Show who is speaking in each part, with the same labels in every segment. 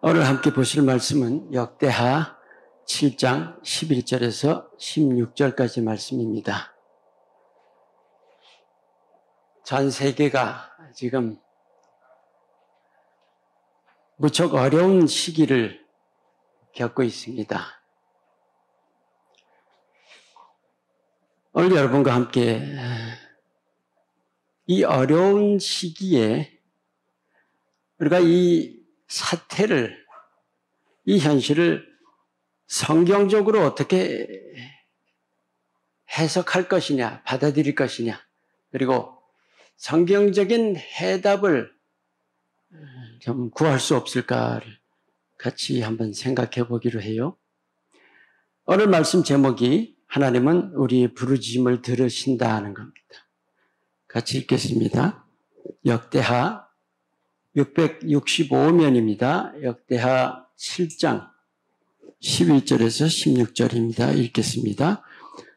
Speaker 1: 오늘 함께 보실 말씀은 역대하 7장 11절에서 16절까지 말씀입니다. 전 세계가 지금 무척 어려운 시기를 겪고 있습니다. 오늘 여러분과 함께 이 어려운 시기에 우리가 이 사태를, 이 현실을 성경적으로 어떻게 해석할 것이냐, 받아들일 것이냐, 그리고 성경적인 해답을 좀 구할 수 없을까를 같이 한번 생각해 보기로 해요. 오늘 말씀 제목이 하나님은 우리의 부르짖음을 들으신다 하는 겁니다. 같이 읽겠습니다. 역대하 665면입니다. 역대하 7장 11절에서 16절입니다. 읽겠습니다.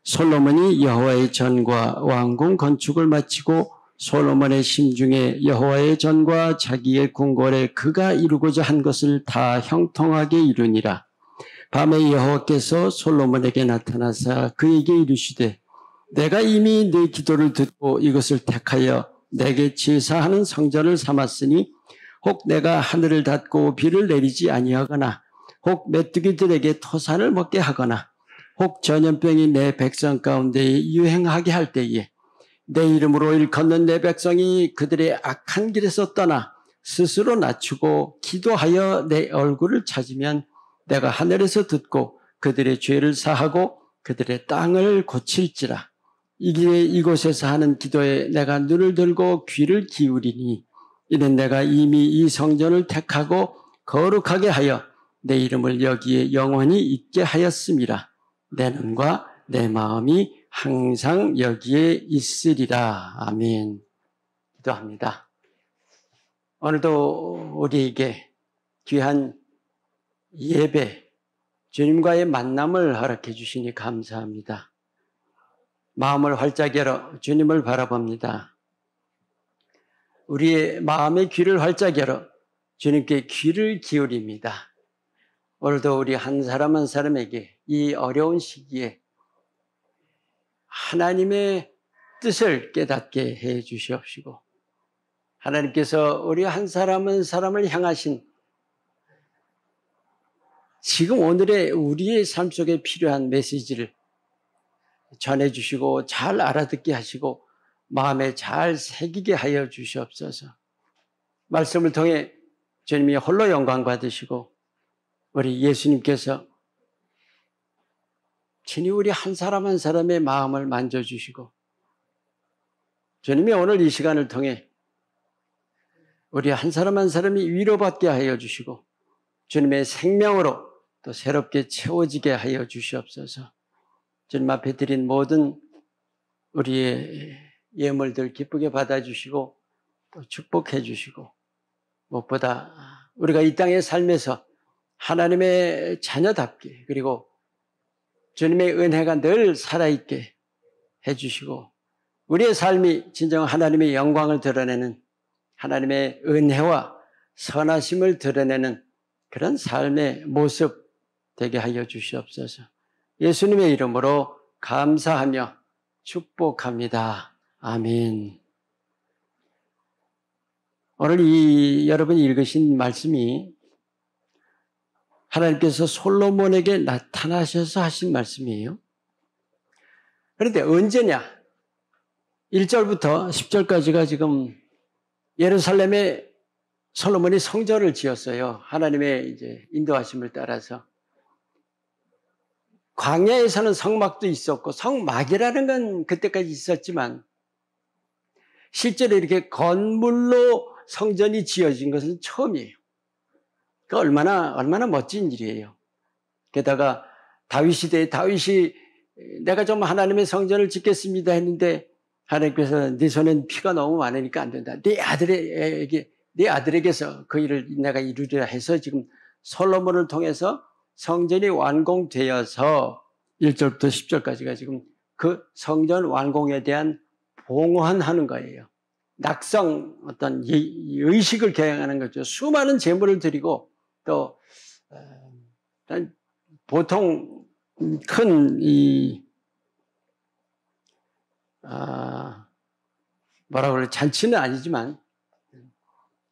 Speaker 1: 솔로몬이 여호와의 전과 왕궁 건축을 마치고 솔로몬의 심중에 여호와의 전과 자기의 궁궐에 그가 이루고자 한 것을 다 형통하게 이루니라. 밤에 여호와께서 솔로몬에게 나타나사 그에게 이르시되 내가 이미 네 기도를 듣고 이것을 택하여 내게 제사하는 성전을 삼았으니 혹 내가 하늘을 닫고 비를 내리지 아니하거나 혹 메뚜기들에게 토산을 먹게 하거나 혹 전염병이 내 백성 가운데 유행하게 할 때에 내 이름으로 일컫는 내 백성이 그들의 악한 길에서 떠나 스스로 낮추고 기도하여 내 얼굴을 찾으면 내가 하늘에서 듣고 그들의 죄를 사하고 그들의 땅을 고칠지라. 이곳에서 하는 기도에 내가 눈을 들고 귀를 기울이니 이는 내가 이미 이 성전을 택하고 거룩하게 하여 내 이름을 여기에 영원히 있게 하였음이라. 내 눈과 내 마음이 항상 여기에 있으리라. 아멘. 기도합니다. 오늘도 우리에게 귀한 예배, 주님과의 만남을 허락해 주시니 감사합니다. 마음을 활짝 열어 주님을 바라봅니다. 우리의 마음의 귀를 활짝 열어 주님께 귀를 기울입니다. 오늘도 우리 한 사람 한 사람에게 이 어려운 시기에 하나님의 뜻을 깨닫게 해 주시옵시고 하나님께서 우리 한 사람 한 사람을 향하신 지금 오늘의 우리의 삶 속에 필요한 메시지를 전해주시고 잘 알아듣게 하시고 마음에 잘 새기게 하여 주시옵소서. 말씀을 통해 주님이 홀로 영광 받으시고 우리 예수님께서 친히 우리 한 사람 한 사람의 마음을 만져주시고 주님이 오늘 이 시간을 통해 우리 한 사람 한 사람이 위로받게 하여 주시고 주님의 생명으로 또 새롭게 채워지게 하여 주시옵소서. 주님 앞에 드린 모든 우리의 예물들 기쁘게 받아주시고 또 축복해 주시고 무엇보다 우리가 이 땅의 삶에서 하나님의 자녀답게 그리고 주님의 은혜가 늘 살아있게 해주시고 우리의 삶이 진정 하나님의 영광을 드러내는 하나님의 은혜와 선하심을 드러내는 그런 삶의 모습 되게 하여 주시옵소서. 예수님의 이름으로 감사하며 축복합니다. 아멘. 오늘 여러분이 읽으신 말씀이 하나님께서 솔로몬에게 나타나셔서 하신 말씀이에요. 그런데 언제냐? 1절부터 10절까지가 지금 예루살렘에 솔로몬이 성전을 지었어요. 하나님의 이제 인도하심을 따라서. 광야에서는 성막도 있었고 성막이라는 건 그때까지 있었지만 실제로 이렇게 건물로 성전이 지어진 것은 처음이에요. 그 얼마나 멋진 일이에요. 게다가 다윗 시대에 다윗이 내가 좀 하나님의 성전을 짓겠습니다 했는데 하나님께서 네 손엔 피가 너무 많으니까 안 된다. 네 아들에게서 그 일을 내가 이루리라 해서 지금 솔로몬을 통해서 성전이 완공되어서 1절부터 10절까지가 지금 그 성전 완공에 대한 봉헌하는 거예요. 낙성 어떤 의식을 개항하는 거죠. 수많은 제물을 드리고 또 보통 큰 뭐라고 그래 잔치는 아니지만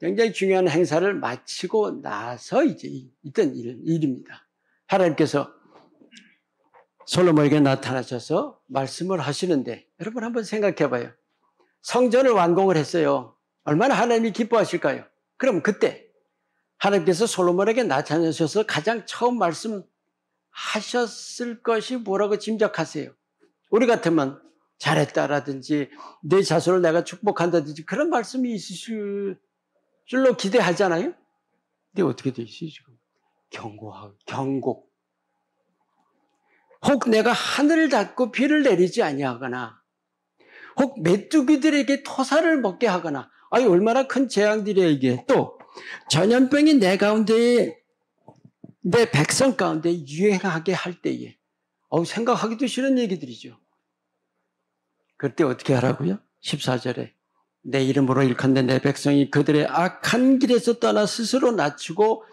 Speaker 1: 굉장히 중요한 행사를 마치고 나서 이제 있던 일입니다. 하나님께서 솔로몬에게 나타나셔서 말씀을 하시는데 여러분 한번 생각해 봐요. 성전을 완공을 했어요. 얼마나 하나님이 기뻐하실까요? 그럼 그때 하나님께서 솔로몬에게 나타나셔서 가장 처음 말씀하셨을 것이 뭐라고 짐작하세요? 우리 같으면 잘했다라든지 내 자손을 내가 축복한다든지 그런 말씀이 있으실 줄로 기대하잖아요. 근데 어떻게 돼 있어요 지금? 경고. 혹 내가 하늘을 닫고 비를 내리지 아니하거나 혹 메뚜기들에게 토사를 먹게 하거나 아니 얼마나 큰 재앙들이야 이게. 또 전염병이 내 가운데에 내 백성 가운데 유행하게 할 때에 생각하기도 싫은 얘기들이죠. 그때 어떻게 하라고요? 14절에 내 이름으로 일컫는 내 백성이 그들의 악한 길에서 떠나 스스로 낮추고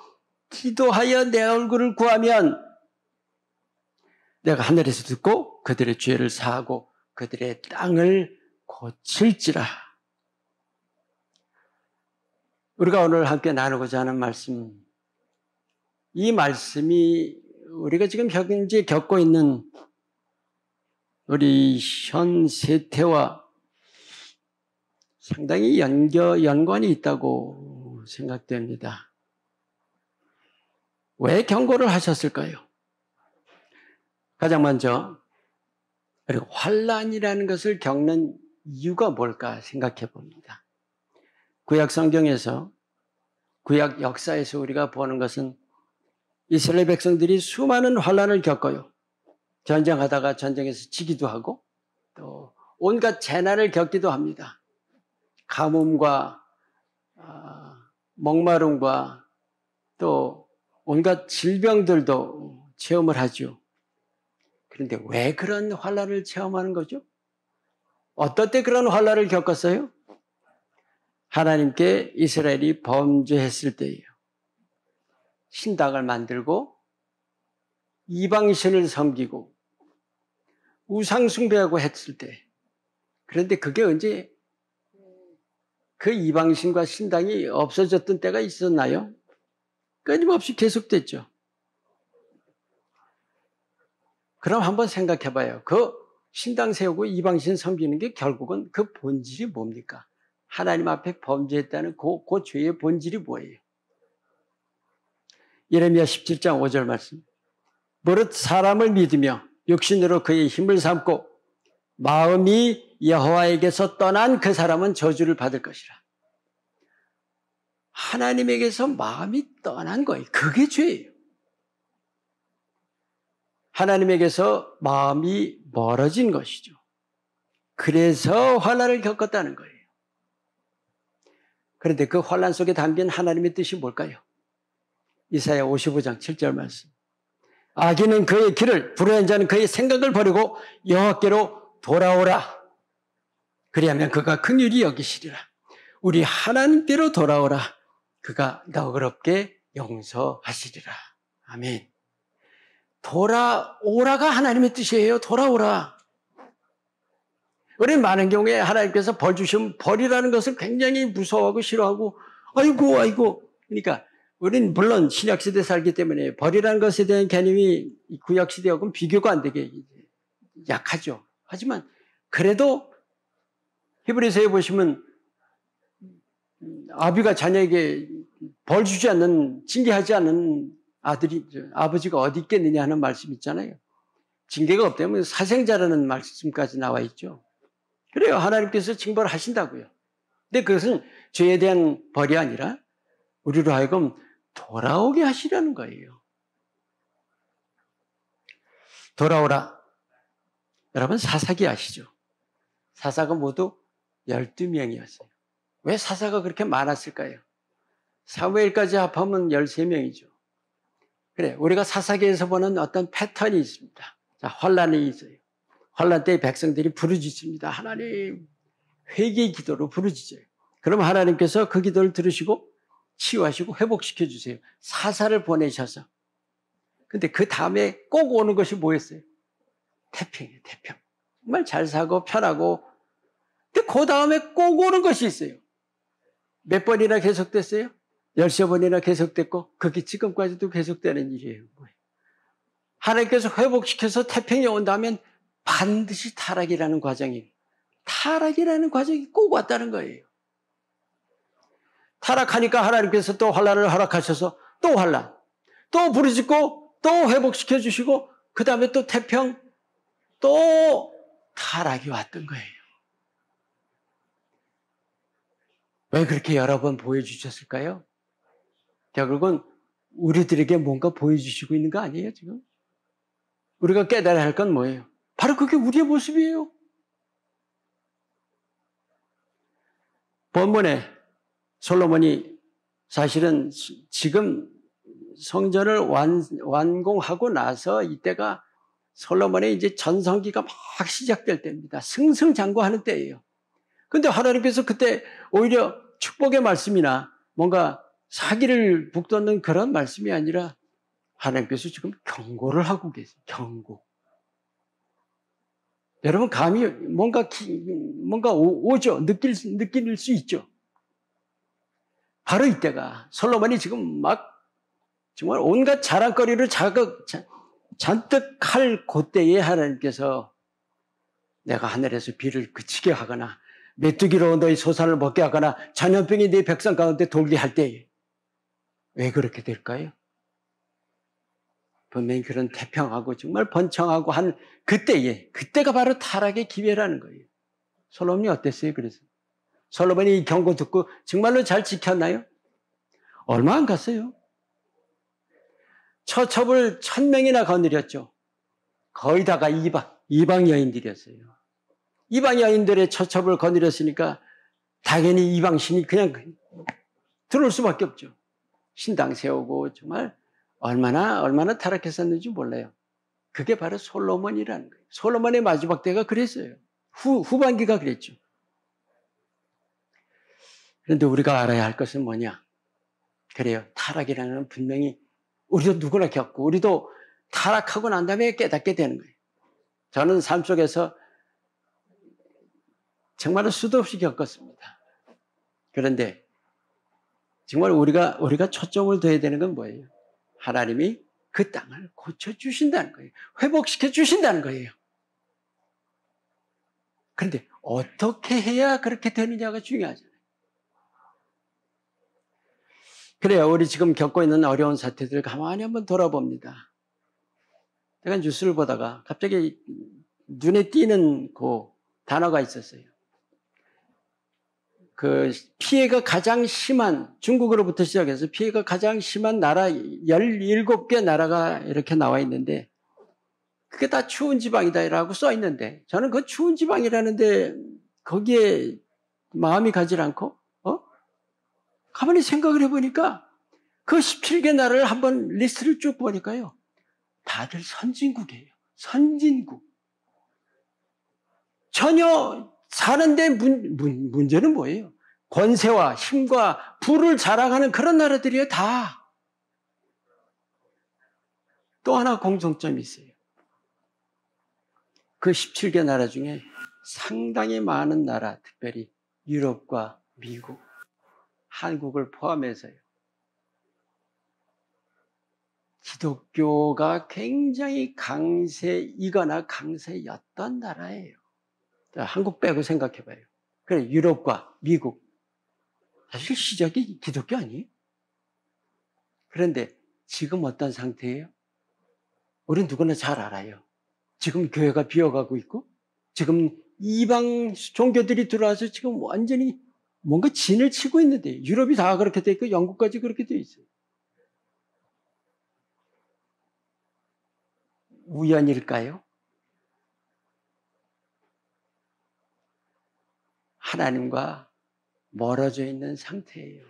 Speaker 1: 기도하여 내 얼굴을 구하면 내가 하늘에서 듣고 그들의 죄를 사하고 그들의 땅을 고칠지라. 우리가 오늘 함께 나누고자 하는 말씀, 이 말씀이 우리가 지금 현재 겪고 있는 우리 현 세태와 상당히 연관이 있다고 생각됩니다. 왜 경고를 하셨을까요? 가장 먼저 그리고 환난이라는 것을 겪는 이유가 뭘까 생각해 봅니다. 구약 성경에서 구약 역사에서 우리가 보는 것은 이스라엘 백성들이 수많은 환난을 겪어요. 전쟁하다가 전쟁에서 지기도 하고 또 온갖 재난을 겪기도 합니다. 가뭄과 목마름과 또 온갖 질병들도 체험을 하죠. 그런데 왜 그런 환난을 체험하는 거죠? 어떨 때 그런 환난을 겪었어요? 하나님께 이스라엘이 범죄했을 때예요. 신당을 만들고 이방신을 섬기고 우상 숭배하고 했을 때. 그런데 그게 언제 그 이방신과 신당이 없어졌던 때가 있었나요? 끊임없이 계속됐죠. 그럼 한번 생각해 봐요. 그 신당 세우고 이방신 섬기는 게 결국은 그 본질이 뭡니까? 하나님 앞에 범죄했다는 그 죄의 본질이 뭐예요? 예레미야 17장 5절 말씀. 무릇 사람을 믿으며 육신으로 그의 힘을 삼고 마음이 여호와에게서 떠난 그 사람은 저주를 받을 것이라. 하나님에게서 마음이 떠난 거예요. 그게 죄예요. 하나님에게서 마음이 멀어진 것이죠. 그래서 환난을 겪었다는 거예요. 그런데 그 환난 속에 담긴 하나님의 뜻이 뭘까요? 이사야 55장 7절 말씀. 악인은 그의 길을, 불의한 자는 그의 생각을 버리고 여호와께로 돌아오라. 그리하면 그가 긍휼히 여기시리라. 우리 하나님께로 돌아오라. 그가 너그럽게 용서하시리라. 아멘. 돌아오라가 하나님의 뜻이에요. 돌아오라. 우리는 많은 경우에 하나님께서 벌 주시면 벌이라는 것을 굉장히 무서워하고 싫어하고 아이고 그러니까 우리는 물론 신약시대에 살기 때문에 벌이라는 것에 대한 개념이 구약시대하고는 비교가 안 되게 약하죠. 하지만 그래도 히브리서에 보시면 아비가 자녀에게 벌 주지 않는, 징계하지 않는 아버지가 어디 있겠느냐 하는 말씀 있잖아요. 징계가 없다면 사생자라는 말씀까지 나와 있죠. 그래요. 하나님께서 징벌을 하신다고요. 근데 그것은 죄에 대한 벌이 아니라 우리로 하여금 돌아오게 하시라는 거예요. 돌아오라. 여러분 사사기 아시죠? 사사가 모두 12명이었어요. 왜 사사가 그렇게 많았을까요? 사무엘까지 합하면 13명이죠. 그래, 우리가 사사기에서 보는 어떤 패턴이 있습니다. 자, 환난이 있어요. 환난 때 백성들이 부르짖습니다. 하나님, 회개의 기도로 부르짖어요. 그럼 하나님께서 그 기도를 들으시고 치유하시고 회복시켜 주세요. 사사를 보내셔서. 근데 그 다음에 꼭 오는 것이 뭐였어요? 태평이에요, 태평. 정말 잘 사고 편하고. 근데 그 다음에 꼭 오는 것이 있어요. 몇 번이나 계속됐어요? 13번이나 계속됐고, 그게 지금까지도 계속되는 일이에요. 하나님께서 회복시켜서 태평이 온다면 반드시 타락이라는 과정이, 타락이라는 과정이 꼭 왔다는 거예요. 타락하니까 하나님께서 또 환난을 허락하셔서 또 환난, 또 부르짖고 또 회복시켜 주시고 그 다음에 또 태평, 또 타락이 왔던 거예요. 왜 그렇게 여러 번 보여주셨을까요? 결국은 우리들에게 뭔가 보여주시고 있는 거 아니에요, 지금? 우리가 깨달아야 할 건 뭐예요? 바로 그게 우리의 모습이에요. 본문에 솔로몬이 사실은 지금 성전을 완공하고 나서 이때가 솔로몬의 이제 전성기가 막 시작될 때입니다. 승승장구하는 때예요. 근데 하나님께서 그때 오히려 축복의 말씀이나 뭔가 사기를 북돋는 그런 말씀이 아니라 하나님께서 지금 경고를 하고 계세요. 경고. 여러분 감이 뭔가 오죠. 느낄 수 있죠. 바로 이때가 솔로몬이 지금 막 정말 온갖 자랑거리를 잔뜩 할 그때에 하나님께서 내가 하늘에서 비를 그치게 하거나 메뚜기로 너희 소산을 먹게 하거나 전염병이 네 백성 가운데 돌게 할 때에 왜 그렇게 될까요? 분명히 그런 태평하고 정말 번창하고 한 그때가 바로 타락의 기회라는 거예요. 솔로몬이 어땠어요? 그래서 솔로몬이 이 경고 듣고 정말로 잘 지켰나요? 얼마 안 갔어요. 처첩을 1000명이나 거느렸죠. 거의 다가 이방 여인들이었어요. 이방 여인들의 처첩을 거느렸으니까 당연히 이방신이 그냥 들어올 수밖에 없죠. 신당 세우고 정말 얼마나 타락했었는지 몰라요. 그게 바로 솔로몬이라는 거예요. 솔로몬의 마지막 때가 그랬어요. 후반기가 그랬죠. 그런데 우리가 알아야 할 것은 뭐냐? 그래요. 타락이라는 건 분명히 우리도 누구나 겪고 우리도 타락하고 난 다음에 깨닫게 되는 거예요. 저는 삶 속에서 정말 수도 없이 겪었습니다. 그런데 정말 우리가 초점을 둬야 되는 건 뭐예요? 하나님이 그 땅을 고쳐주신다는 거예요. 회복시켜 주신다는 거예요. 그런데 어떻게 해야 그렇게 되느냐가 중요하잖아요. 그래요. 우리 지금 겪고 있는 어려운 사태들 가만히 한번 돌아봅니다. 제가 뉴스를 보다가 갑자기 눈에 띄는 그 단어가 있었어요. 그 피해가 가장 심한, 중국으로부터 시작해서 피해가 가장 심한 나라 17개 나라가 이렇게 나와 있는데 그게 다 추운 지방이다라고 써 있는데 저는 그 추운 지방이라는데 거기에 마음이 가지 않고 가만히 생각을 해보니까 그 17개 나라를 한번 리스트를 쭉 보니까요. 다들 선진국이에요. 선진국. 전혀 사는데 문제는 뭐예요? 권세와 힘과 부를 자랑하는 그런 나라들이에요. 다. 또 하나 공통점이 있어요. 그 17개 나라 중에 상당히 많은 나라, 특별히 유럽과 미국, 한국을 포함해서요. 기독교가 굉장히 강세이거나 강세였던 나라예요. 한국 빼고 생각해봐요. 그래, 유럽과 미국. 사실 시작이 기독교 아니에요? 그런데 지금 어떤 상태예요? 우린 누구나 잘 알아요. 지금 교회가 비어가고 있고, 지금 이방 종교들이 들어와서 지금 완전히 뭔가 진을 치고 있는데, 유럽이 다 그렇게 돼 있고, 영국까지 그렇게 돼 있어요. 우연일까요? 하나님과 멀어져 있는 상태예요.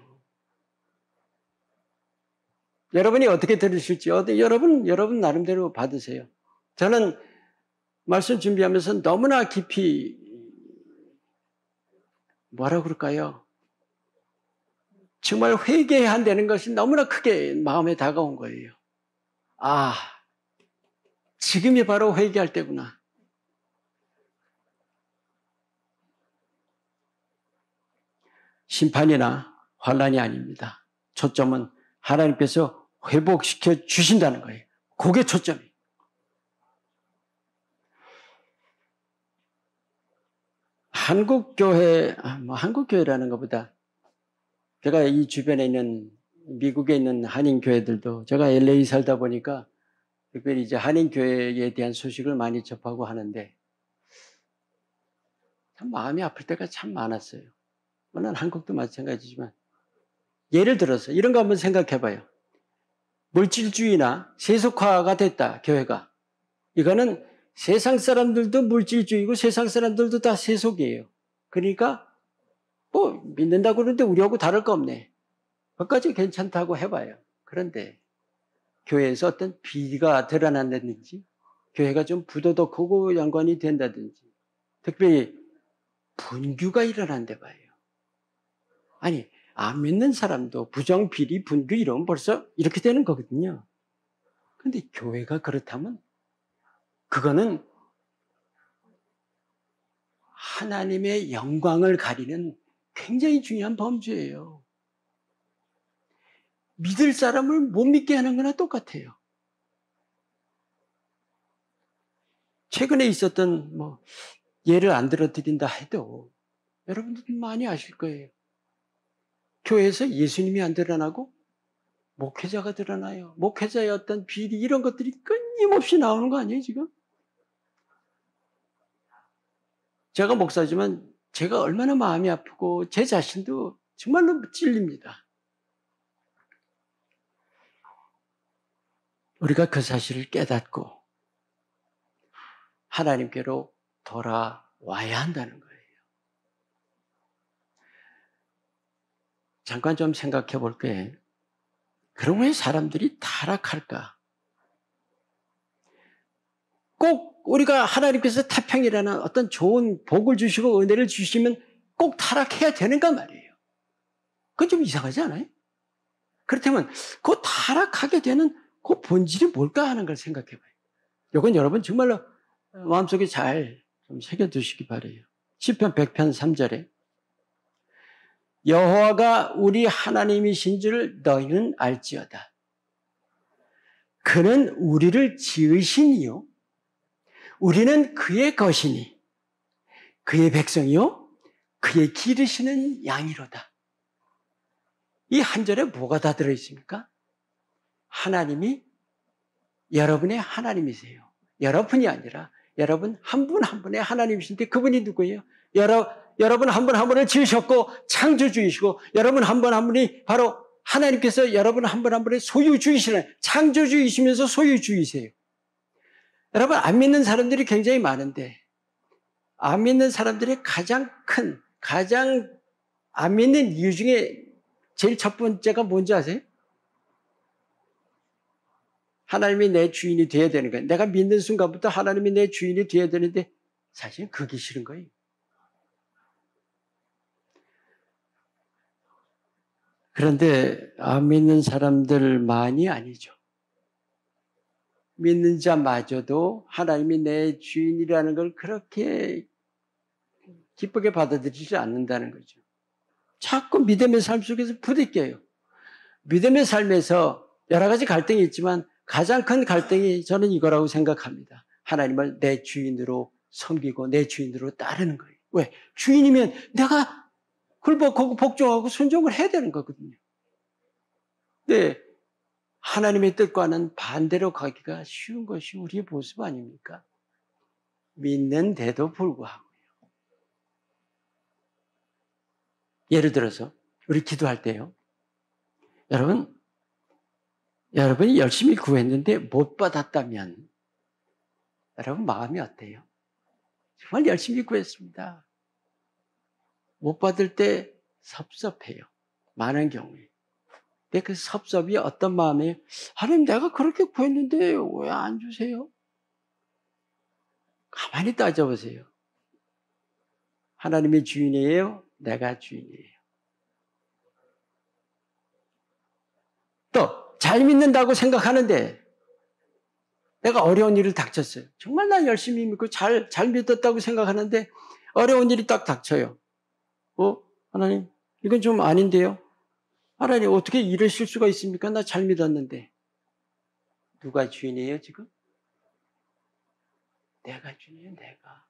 Speaker 1: 여러분이 어떻게 들으실지 여러분 나름대로 받으세요. 저는 말씀 준비하면서 너무나 깊이 뭐라 그럴까요? 정말 회개해야 한다는 것이 너무나 크게 마음에 다가온 거예요. 아, 지금이 바로 회개할 때구나. 심판이나 환난이 아닙니다. 초점은 하나님께서 회복시켜 주신다는 거예요. 그게 초점이에요. 한국교회라는 것보다 제가 이 주변에 있는 미국에 있는 한인교회들도 제가 LA 살다 보니까 특별히 이제 한인교회에 대한 소식을 많이 접하고 하는데 참 마음이 아플 때가 참 많았어요. 물론 한국도 마찬가지지만 예를 들어서 이런 거 한번 생각해 봐요. 물질주의나 세속화가 됐다, 교회가. 이거는 세상 사람들도 물질주의고 세상 사람들도 다 세속이에요. 그러니까 뭐 믿는다고 그러는데 우리하고 다를 거 없네. 그것까지 괜찮다고 해봐요. 그런데 교회에서 어떤 비리가 드러난다든지 교회가 좀 부도덕하고 연관이 된다든지 특별히 분규가 일어난대 봐요. 아니 안 믿는 사람도 부정, 비리, 분규 이러면 벌써 이렇게 되는 거거든요. 그런데 교회가 그렇다면 그거는 하나님의 영광을 가리는 굉장히 중요한 범죄예요. 믿을 사람을 못 믿게 하는 거나 똑같아요. 최근에 있었던 예를 안 들어드린다 해도 여러분들 많이 아실 거예요. 교회에서 예수님이 안 드러나고 목회자가 드러나요. 목회자의 어떤 비리 이런 것들이 끊임없이 나오는 거 아니에요 지금? 제가 목사지만 제가 얼마나 마음이 아프고 제 자신도 정말로 찔립니다. 우리가 그 사실을 깨닫고 하나님께로 돌아와야 한다는 거예요. 잠깐 좀 생각해 볼 거예요. 그럼 왜 사람들이 타락할까? 꼭 우리가 하나님께서 태평이라는 어떤 좋은 복을 주시고 은혜를 주시면 꼭 타락해야 되는가 말이에요. 그건 좀 이상하지 않아요? 그렇다면 그 타락하게 되는 그 본질이 뭘까 하는 걸 생각해 봐요. 이건 여러분 정말로 마음속에 잘 좀 새겨두시기 바라요. 시편 100편 3절에 여호와가 우리 하나님이신 줄 너희는 알지어다. 그는 우리를 지으시니요. 우리는 그의 것이니 그의 백성이요. 그의 기르시는 양이로다. 이 한 절에 뭐가 다 들어있습니까? 하나님이 여러분의 하나님이세요. 여러분이 아니라 여러분 한 분 한 분의 하나님이신데 그분이 누구예요? 여러분 한 분 한 분을 지으셨고 창조주이시고 여러분 한 분 한 분이 바로 하나님께서 여러분 한 분 한 분의 소유주이시는 창조주이시면서 소유주이세요. 여러분 안 믿는 사람들이 굉장히 많은데 안 믿는 사람들의 가장 안 믿는 이유 중에 제일 첫 번째가 뭔지 아세요? 하나님이 내 주인이 되어야 되는 거예요. 내가 믿는 순간부터 하나님이 내 주인이 되어야 되는데 사실은 그게 싫은 거예요. 그런데 안 믿는 사람들만이 아니죠. 믿는 자마저도 하나님이 내 주인이라는 걸 그렇게 기쁘게 받아들이지 않는다는 거죠. 자꾸 믿음의 삶 속에서 부딪혀요. 믿음의 삶에서 여러 가지 갈등이 있지만 가장 큰 갈등이 저는 이거라고 생각합니다. 하나님을 내 주인으로 섬기고 내 주인으로 따르는 거예요. 왜? 주인이면 내가 굴복하고 복종하고 순종을 해야 되는 거거든요. 근데 하나님의 뜻과는 반대로 가기가 쉬운 것이 우리의 모습 아닙니까? 믿는데도 불구하고요. 예를 들어서 우리 기도할 때요. 여러분이 열심히 구했는데 못 받았다면 여러분 마음이 어때요? 정말 열심히 구했습니다. 못 받을 때 섭섭해요. 많은 경우에. 근데 그 섭섭이 어떤 마음이에요? 하나님 내가 그렇게 구했는데 왜 안 주세요? 가만히 따져보세요. 하나님이 주인이에요? 내가 주인이에요? 또 잘 믿는다고 생각하는데 내가 어려운 일을 닥쳤어요. 정말 나 열심히 믿고 잘 믿었다고 생각하는데 어려운 일이 딱 닥쳐요. 하나님, 이건 좀 아닌데요? 하나님, 어떻게 이러실 수가 있습니까? 나 잘 믿었는데. 누가 주인이에요, 지금? 내가 주인이에요, 내가.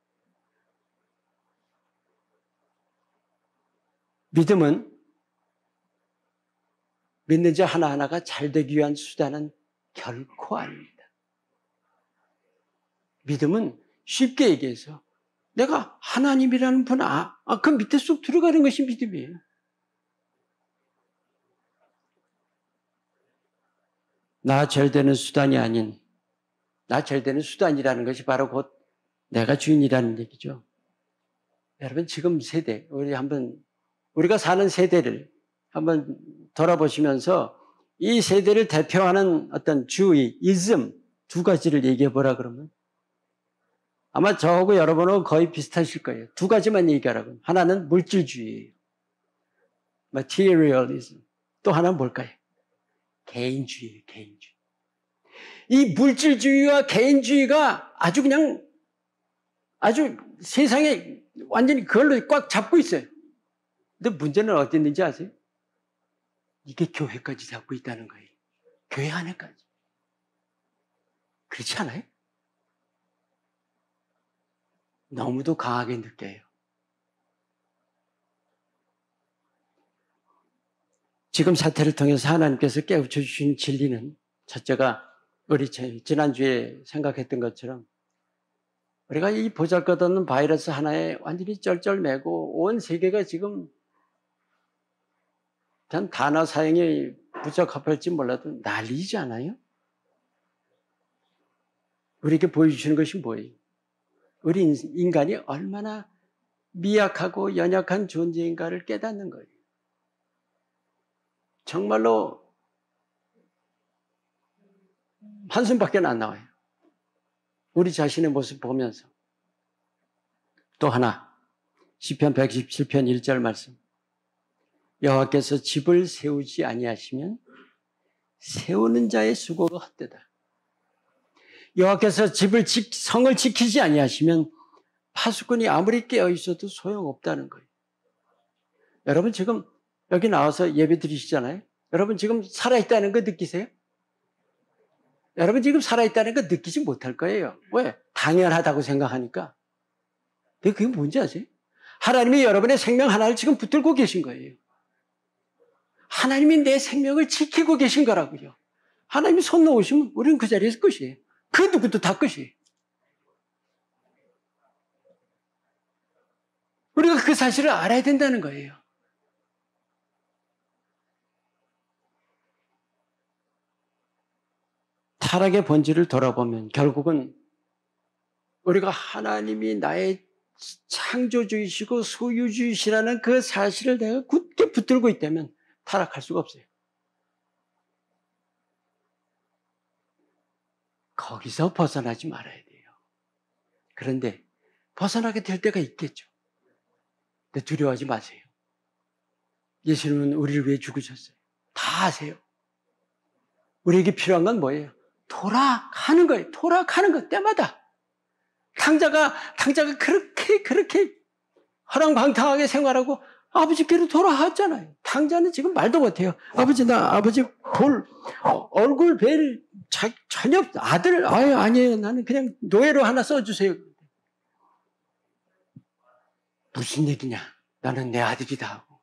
Speaker 1: 믿음은 믿는 자 하나하나가 잘 되기 위한 수단은 결코 아닙니다. 믿음은 쉽게 얘기해서 내가 하나님이라는 분, 그 밑에 쏙 들어가는 것이 믿음이에요. 나 잘 되는 수단이 아닌, 나 잘 되는 수단이라는 것이 바로 곧 내가 주인이라는 얘기죠. 여러분, 지금 세대, 우리가 사는 세대를 한번 돌아보시면서 이 세대를 대표하는 어떤 주의, 이즘 두 가지를 얘기해 보라 그러면 아마 저하고 여러분은 거의 비슷하실 거예요. 두 가지만 얘기하라고. 하나는 물질주의예요. materialism. 또 하나는 뭘까요? 개인주의예요, 개인주의. 이 물질주의와 개인주의가 아주 세상에 완전히 그걸로 꽉 잡고 있어요. 근데 문제는 어디 있는지 아세요? 이게 교회까지 잡고 있다는 거예요. 교회 안에까지. 그렇지 않아요? 너무도 강하게 느껴요. 지금 사태를 통해서 하나님께서 깨우쳐 주신 진리는 첫째가 우리 지난주에 생각했던 것처럼 우리가 이 보잘것없는 바이러스 하나에 완전히 쩔쩔매고 온 세계가 지금 전 단어 사용이 부적합할지 몰라도 난리지 않아요? 우리에게 보여주시는 것이 뭐예요? 우리 인간이 얼마나 미약하고 연약한 존재인가를 깨닫는 거예요. 정말로 한숨밖에 안 나와요. 우리 자신의 모습 보면서. 또 하나, 시편 117편 1절 말씀. 여호와께서 집을 세우지 아니하시면 세우는 자의 수고가 헛되다. 여호와께서 성을 지키지 아니하시면 파수꾼이 아무리 깨어 있어도 소용없다는 거예요. 여러분 지금 여기 나와서 예배 드리시잖아요. 여러분 지금 살아있다는 거 느끼세요? 여러분 지금 살아있다는 거 느끼지 못할 거예요. 왜? 당연하다고 생각하니까. 근데 그게 뭔지 아세요? 하나님이 여러분의 생명 하나를 지금 붙들고 계신 거예요. 하나님이 내 생명을 지키고 계신 거라고요. 하나님이 손 놓으시면 우리는 그 자리에서 끝이에요. 그 누구도 다 끝이에요. 우리가 그 사실을 알아야 된다는 거예요. 타락의 본질을 돌아보면 결국은 우리가 하나님이 나의 창조주이시고 소유주이시라는 그 사실을 내가 굳게 붙들고 있다면 타락할 수가 없어요. 거기서 벗어나지 말아야 돼요. 그런데 벗어나게 될 때가 있겠죠. 근데 두려워하지 마세요. 예수님은 우리를 위해 죽으셨어요. 다 아세요. 우리에게 필요한 건 뭐예요? 돌아가는 거예요. 돌아가는 거 때마다. 탕자가 그렇게 허랑방탕하게 생활하고 아버지께로 돌아왔잖아요. 탕자는 지금 말도 못해요. 아버지 얼굴 뵐 전혀 아들 아니에요. 나는 그냥 노예로 하나 써주세요. 무슨 얘기냐? 나는 내 아들이다 하고.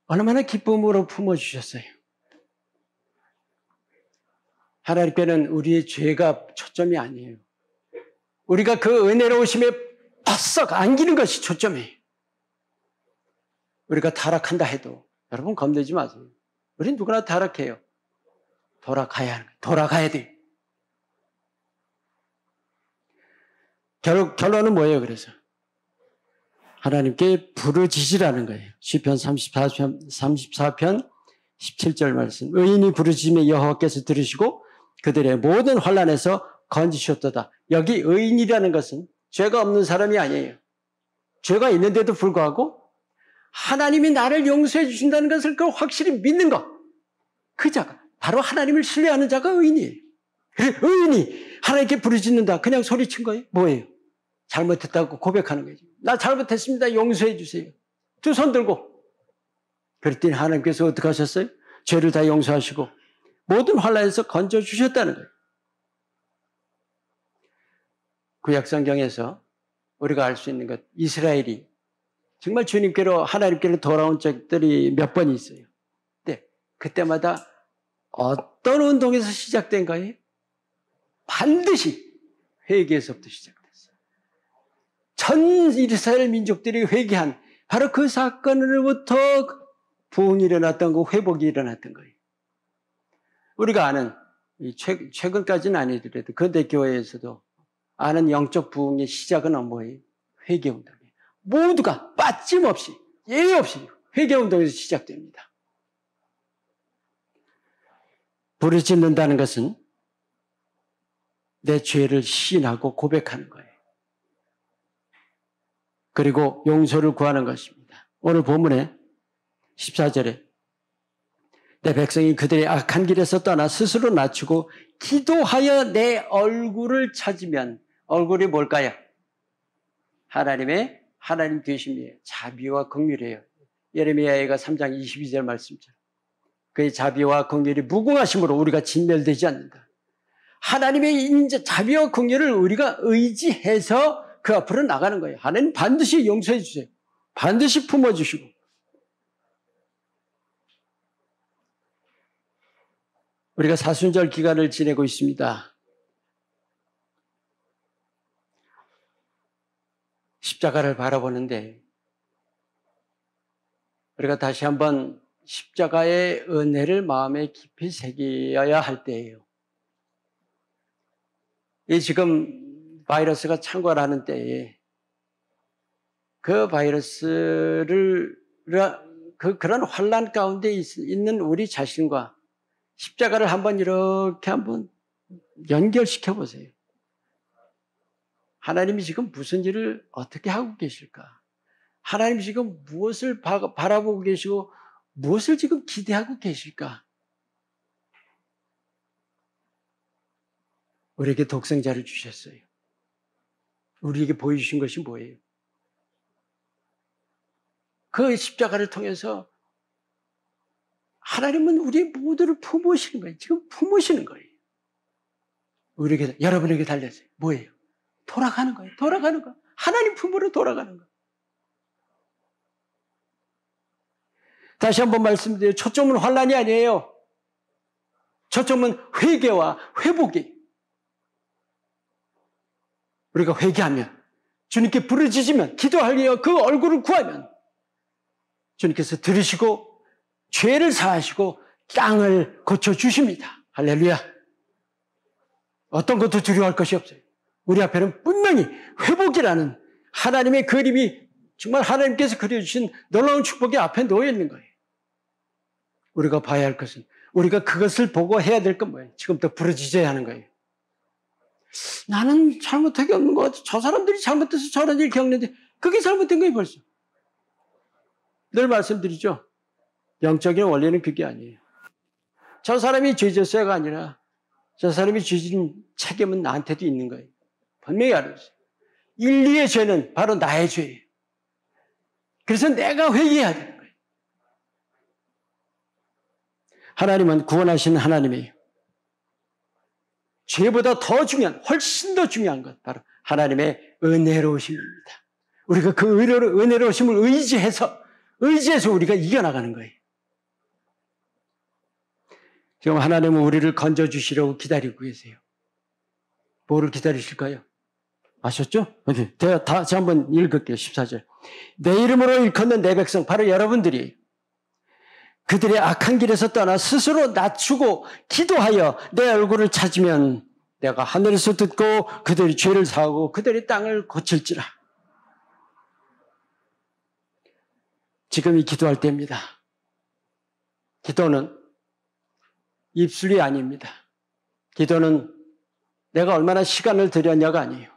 Speaker 1: 얼마나 기쁨으로 품어주셨어요. 하나님께는 우리의 죄가 초점이 아니에요. 우리가 그 은혜로우심에 바싹 안기는 것이 초점이에요. 우리가 타락한다 해도 여러분 겁내지 마세요. 우린 누구나 타락해요. 돌아가야 돼요. 결론은 뭐예요? 그래서 하나님께 부르짖으라는 거예요. 시편 34편 17절 말씀. 의인이 부르짖으면 여호와께서 들으시고 그들의 모든 환난에서 건지셨도다. 여기 의인이라는 것은 죄가 없는 사람이 아니에요. 죄가 있는데도 불구하고 하나님이 나를 용서해 주신다는 것을 그 확실히 믿는 것. 그 자가 바로 하나님을 신뢰하는 자가 의인이에요. 의인이 하나님께 부르짖는다. 그냥 소리친 거예요? 뭐예요? 잘못했다고 고백하는 거죠. 나 잘못했습니다. 용서해 주세요. 두 손 들고. 그랬더니 하나님께서 어떻게 하셨어요? 죄를 다 용서하시고 모든 환난에서 건져주셨다는 거예요. 구약성경에서 우리가 알 수 있는 것, 이스라엘이 정말 주님께로 하나님께로 돌아온 적들이 몇 번 있어요. 근데 그때마다 어떤 운동에서 시작된 거예요? 반드시 회개에서부터 시작됐어요. 전 이스라엘 민족들이 회개한 바로 그 사건으로부터 부흥이 일어났던 거, 회복이 일어났던 거예요. 우리가 아는 최근까지는 아니더라도 근대 교회에서도 아는 영적 부흥의 시작은 뭐예요? 회개운동이에요. 모두가 빠짐없이 예외 없이 회개운동에서 시작됩니다. 부르짖는다는 것은 내 죄를 시인하고 고백하는 거예요. 그리고 용서를 구하는 것입니다. 오늘 본문에 14절에 내 백성이 그들의 악한 길에서 떠나 스스로 낮추고 기도하여 내 얼굴을 찾으면, 얼굴이 뭘까요? 하나님 되심이에요. 자비와 긍휼이에요. 예레미야가 3장 22절 말씀처럼 그의 자비와 긍휼이 무궁하심으로 우리가 진멸되지 않는다. 하나님의 자비와 긍휼을 우리가 의지해서 그 앞으로 나가는 거예요. 하나님 반드시 용서해 주세요. 반드시 품어주시고. 우리가 사순절 기간을 지내고 있습니다. 십자가를 바라보는데 우리가 다시 한번 십자가의 은혜를 마음에 깊이 새겨야 할 때예요. 이 지금 바이러스가 창궐하는 때에 그 바이러스를 그런 환난 가운데 있는 우리 자신과 십자가를 이렇게 한번 연결시켜 보세요. 하나님이 지금 무슨 일을 어떻게 하고 계실까? 하나님이 지금 무엇을 바라보고 계시고 무엇을 지금 기대하고 계실까? 우리에게 독생자를 주셨어요. 우리에게 보여주신 것이 뭐예요? 그 십자가를 통해서 하나님은 우리 모두를 품으시는 거예요. 지금 품으시는 거예요. 여러분에게 달렸어요. 뭐예요? 돌아가는 거예요. 돌아가는 거. 하나님 품으로 돌아가는 거. 다시 한번 말씀드려요. 초점은 환난이 아니에요. 초점은 회개와 회복이에요. 우리가 회개하면, 주님께 부르짖으면, 기도하여 그 얼굴을 구하면 주님께서 들으시고 죄를 사하시고 땅을 고쳐주십니다. 할렐루야. 어떤 것도 두려워할 것이 없어요. 우리 앞에는 분명히 회복이라는 하나님의 그림이 정말 하나님께서 그려주신 놀라운 축복이 앞에 놓여 있는 거예요. 우리가 봐야 할 것은, 우리가 그것을 보고 해야 될 건 뭐예요? 지금부터 부르짖어야 하는 거예요. 나는 잘못한 게 없는 것 같아. 저 사람들이 잘못해서 저런 일 겪는데 그게 잘못된 거예요 벌써. 늘 말씀드리죠. 영적인 원리는 그게 아니에요. 저 사람이 죄졌어요가 아니라 저 사람이 죄진 책임은 나한테도 있는 거예요. 분명히 알아주세요. 인류의 죄는 바로 나의 죄예요. 그래서 내가 회개해야 되는 거예요. 하나님은 구원하시는 하나님이에요. 죄보다 더 중요한, 훨씬 더 중요한 것 바로 하나님의 은혜로우심입니다. 우리가 그 은혜로우심을 의지해서 우리가 이겨나가는 거예요. 지금 하나님은 우리를 건져주시려고 기다리고 계세요. 뭐를 기다리실까요? 아셨죠? 제가 다시 한번 읽을게요. 14절. 내 이름으로 일컫는 내 백성, 바로 여러분들이 그들의 악한 길에서 떠나 스스로 낮추고 기도하여 내 얼굴을 찾으면 내가 하늘에서 듣고 그들이 죄를 사하고 그들의 땅을 고칠지라. 지금이 기도할 때입니다. 기도는 입술이 아닙니다. 기도는 내가 얼마나 시간을 들였냐가 아니에요.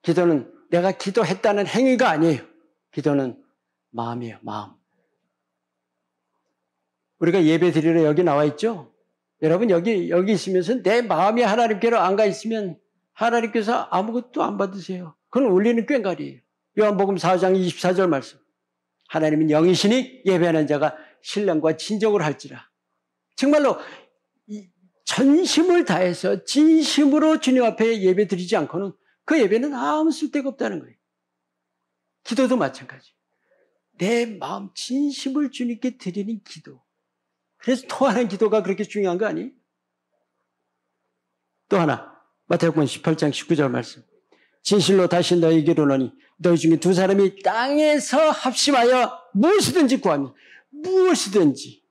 Speaker 1: 기도는 내가 기도했다는 행위가 아니에요. 기도는 마음이에요. 마음. 우리가 예배 드리러 여기 나와 있죠? 여러분 여기 있으면서 내 마음이 하나님께로 안 가 있으면 하나님께서 아무것도 안 받으세요. 그건 울리는 꽹과리예요. 요한복음 4장 24절 말씀. 하나님은 영이시니 예배하는 자가 신령과 진정으로 할지라. 정말로 전심을 다해서 진심으로 주님 앞에 예배 드리지 않고는 그 예배는 아무 쓸데가 없다는 거예요. 기도도 마찬가지. 내 마음 진심을 주님께 드리는 기도. 그래서 통하는 기도가 그렇게 중요한 거 아니에요? 또 하나 마태복음 18장 19절 말씀. 진실로 다시 너희에게로 오노니 너희 중에 두 사람이 땅에서 합심하여 무엇이든지 구하면 무엇이든지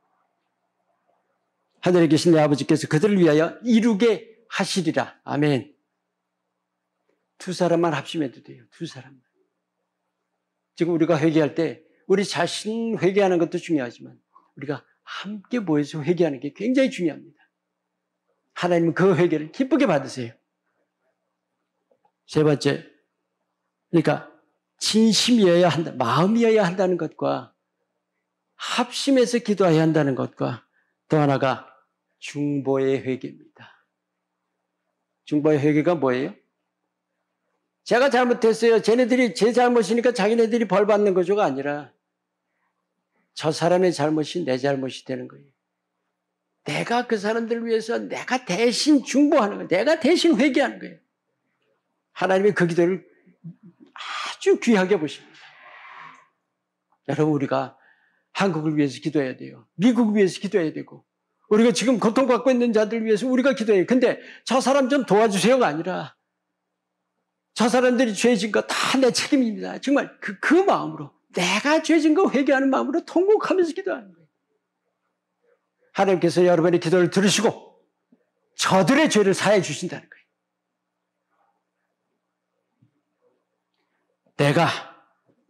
Speaker 1: 하늘에 계신 내 아버지께서 그들을 위하여 이루게 하시리라. 아멘. 두 사람만 합심해도 돼요. 두 사람만. 지금 우리가 회개할 때 우리 자신 회개하는 것도 중요하지만 우리가 함께 모여서 회개하는 게 굉장히 중요합니다. 하나님은 그 회개를 기쁘게 받으세요. 세 번째, 그러니까 진심이어야 한다, 마음이어야 한다는 것과 합심해서 기도해야 한다는 것과 또 하나가 중보의 회개입니다. 중보의 회개가 뭐예요? 제가 잘못했어요. 쟤네들이 제 잘못이니까 자기네들이 벌 받는 거죠가 아니라 저 사람의 잘못이 내 잘못이 되는 거예요. 내가 그 사람들을 위해서 내가 대신 중보하는 거예요. 내가 대신 회개하는 거예요. 하나님이 그 기도를 아주 귀하게 보십니다. 여러분 우리가 한국을 위해서 기도해야 돼요. 미국을 위해서 기도해야 되고 우리가 지금 고통받고 있는 자들을 위해서 우리가 기도해요. 근데 저 사람 좀 도와주세요가 아니라 저 사람들이 죄진 거 다 내 책임입니다. 정말 그 마음으로 내가 죄진 거 회개하는 마음으로 통곡하면서 기도하는 거예요. 하나님께서 여러분의 기도를 들으시고 저들의 죄를 사해 주신다는 거예요. 내가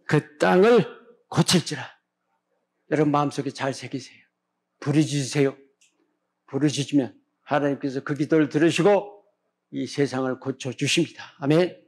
Speaker 1: 그 땅을 고칠지라. 여러분 마음속에 잘 새기세요. 부르짖으세요. 부르짖으면 하나님께서 그 기도를 들으시고 이 세상을 고쳐주십니다. 아멘.